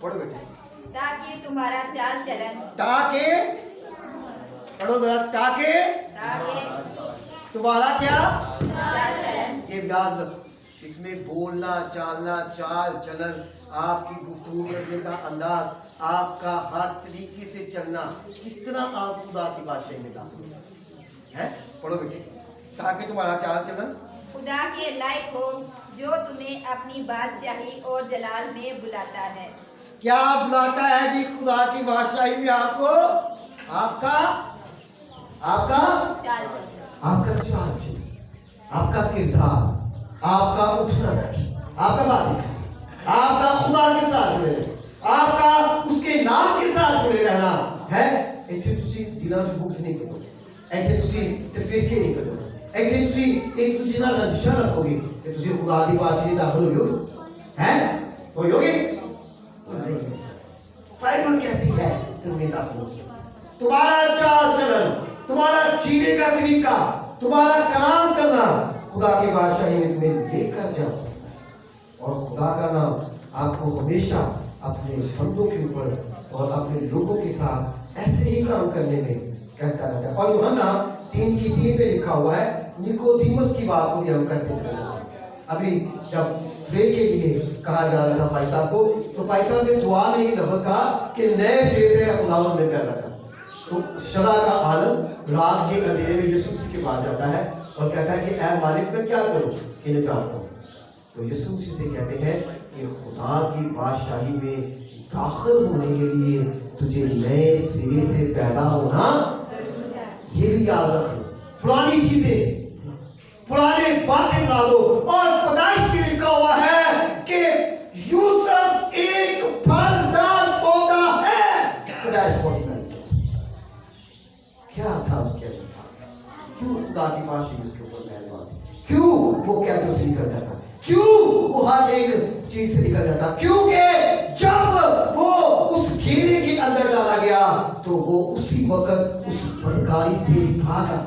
पढ़ो बेटे। ताकि तुम्हारा चाल चलन ताकि, पढ़ो जरा, ताकि तुम्हारा क्या चाल चलन, ये याद रखो। इसमें बोलना, चालना, चाल चलन, आपकी गुफ्तगू करने का अंदाज, आपका हर तरीके से चलना, किस तरह आप खुदा की बादशाही में दाखिल हो सकते हैं। पढ़ो बेटे। ताकि तुम्हारा चाल चलन खुदा के लायक हो जो तुम्हें अपनी बादशाही और जलाल में बुलाता है। क्या बुलाता है जी खुदा की बादशाही में आपको? आपका आपका चाल चलन, आपका चाल चलन, आपका किरदार, आपका उठना बैठना, आपका बातें करना, आपका खुदा के साथ जुड़े रहना, आपका उसके नाम के साथ जुड़े रहना है। ਇੱਥੇ ਤੁਸੀਂ ਦਿਲਾਂ 'ਚ ਬੁਕਸ ਨਹੀਂ ਕਰੋਗੇ, ਇੱਥੇ ਤੁਸੀਂ ਤਫਰੀਕੇ ਨਹੀਂ ਕਰੋਗੇ, ਇੱਥੇ ਤੁਸੀਂ ਇੱਕ ਦੂਜੇ ਨਾਲ ਰੰਜਿਸ਼ਾਂ ਰੱਖੋਗੇ ਕਿ ਤੁਸੀਂ ਖੁਦਾ ਦੀ ਬਾਦਸ਼ਾਹੀ ਦਾਖਲ ਹੋਗੇ हैं होगे नहीं हो सकते। बाइबल कहती है तुम नहीं दाखिल हो सकते। तुम्हारा चाल चलन, तुम्हारा जीने का तरीका, तुम्हारा कलाम करना खुदा की बादशाही में तुम्हें लेकर जा सकता है। और खुदा का नाम आपको हमेशा अपने बंदों के ऊपर और अपने लोगों के साथ ऐसे ही काम करने में कहता रहता है। और यूहन्ना 3:3 पे लिखा हुआ है, निकोदेमुस की बात को भी हम करते चले जाते हैं। अभी जब प्रे के लिए कहा जा रहा था भाई साहब को, तो भाई साहब ने दुआ में ही लफ्ज कहा कि नए सिरे से खुदावंद में पैदा कर। तो शरा का आलम रात के अंधेरे में यूसुफ मसीह के पास जाता है और कहता है कि ऐ मालिक मैं क्या करूं कि निजात पाऊं। तो यूसुफ मसीह से कहते हैं कि खुदा की बादशाही में दाखिल होने के लिए तुझे नए सिरे से पैदा होना, ये भी याद रख लो। पुरानी चीजें, पुराने बातें ना दो। और पैदाइश में लिखा हुआ है कि यूसुफ एक फलदार पौधा है। पैदाइश 49 क्या था उसके अंदर? क्यों खुदा की बादशाही उसके ऊपर मेहरबान थी? क्यों वो कहते से निकल जाता? क्यों वो हर एक चीज से निकल जाता? क्योंकि जब वो उस घेरे के अंदर डाला गया तो वो उसी वक्त उस बदकारी से भागा,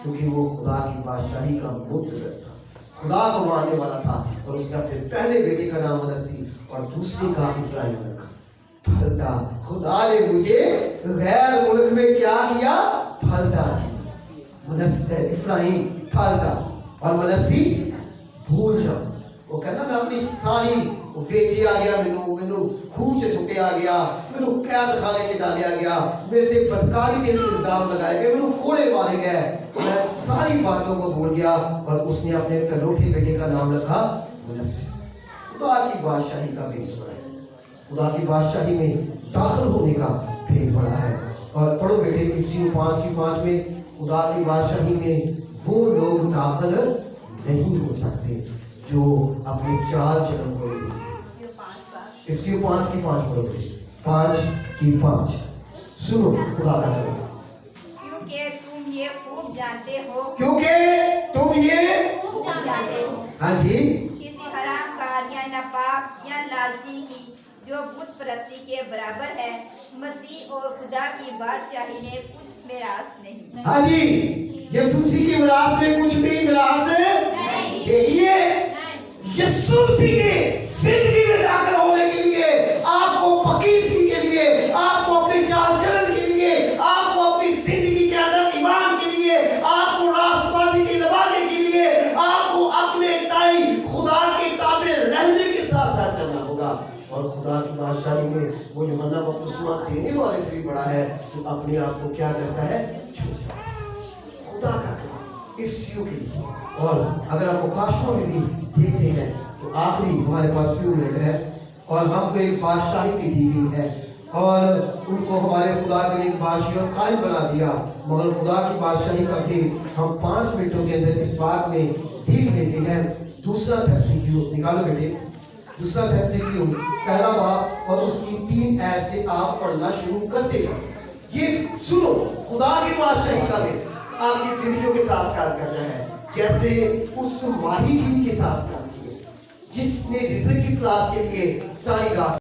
क्योंकि वो खुदा की बादशाही का मुंतज़िर था, खुदा को मानने वाला था। और उसने अपने पहले बेटे का नाम मनस्सी और दूसरे का इफ्राइम रखा। फलता, खुदा ने मुझे गैर मुल्क में क्या किया? फलता किया। मनस्सी इफ्राइम फलता और मनस्सी भूल जाओ। वो कहता मैं अपनी सारी वेची आ गया, मैनू खूह च सुटिया गया, मैनू कैद खाने में डालिया गया, मेरे ते बदकारी के इल्जाम लगाए गए, मैनू कोड़े मारे गए, मैं सारी बातों को भूल गया। और उसने अपने कलोठे बेटे का नाम रखा मुनस्सी। खुदा की बादशाही का भेद बड़ा है, खुदा की बादशाही में दाखिल होने का भेद बड़ा है। और पढ़ो बेटे इफिसियों 5:5 में, खुदा की बादशाही में वो लोग दाखिल नहीं हो सकते जो अपने चाल चलन को नहीं। इफिसियों 5:5 पढ़ो बेटे, 5:5 सुनो खुदा का कलाम। क्योंकि तुम ये खूब जानते हो, क्योंकि तुम ये खूब जानते हो हाँ जी किसी हरामकार या नापाक या लालची की जो बुत परस्ती के बराबर है, मसीह और खुदा की बादशाही में कुछ मिरास नहीं। हाँ जी, यीशु मसीह की मिरास में कुछ भी मिरास नहीं। यही है यीशु मसीह की जिंदगी में दाखिल होने के लिए, आपको पकीज़गी के लिए, आपको अपने चाल चलन के लिए, आपको अपनी जिंदगी के अंदर ईमान के लिए, आपको रास्तबाजी के निभाने के लिए, आपको अपने ताई खुदा के ताबे रहने के साथ साथ चलना होगा। और खुदा की बादशाही में वो यूहन्ना बपतिस्मा देने वाले से भी बड़ा है, जो अपने आप को क्या करता है? छुपा खुदा का कलाम इफिसियों के लिए। और अगर आप मुकाशमा में भी देखते हैं तो आखिरी हमारे पास फ्यू मिनट है और हमको एक बादशाही भी दी गई है और उनको हमारे खुदा के लिए एक बादशाही और कायम बना दिया। मगर खुदा की बादशाही का भी हम 5 मिनटों के अंदर इस बात में देख लेते हैं। दूसरा थिस्सलुनीकियों निकालो बेटे, दूसरा थिस्सलुनीकियों पहला बाब और उसकी 3 आयत से आप पढ़ना शुरू करते जाओ। ये सुनो, खुदा की बादशाही का भी आपकी जिंदगियों के साथ काम करना है, जैसे उस माहीगिरी के साथ काम किए जिसने रिज़्क की तलाश के लिए सारी रात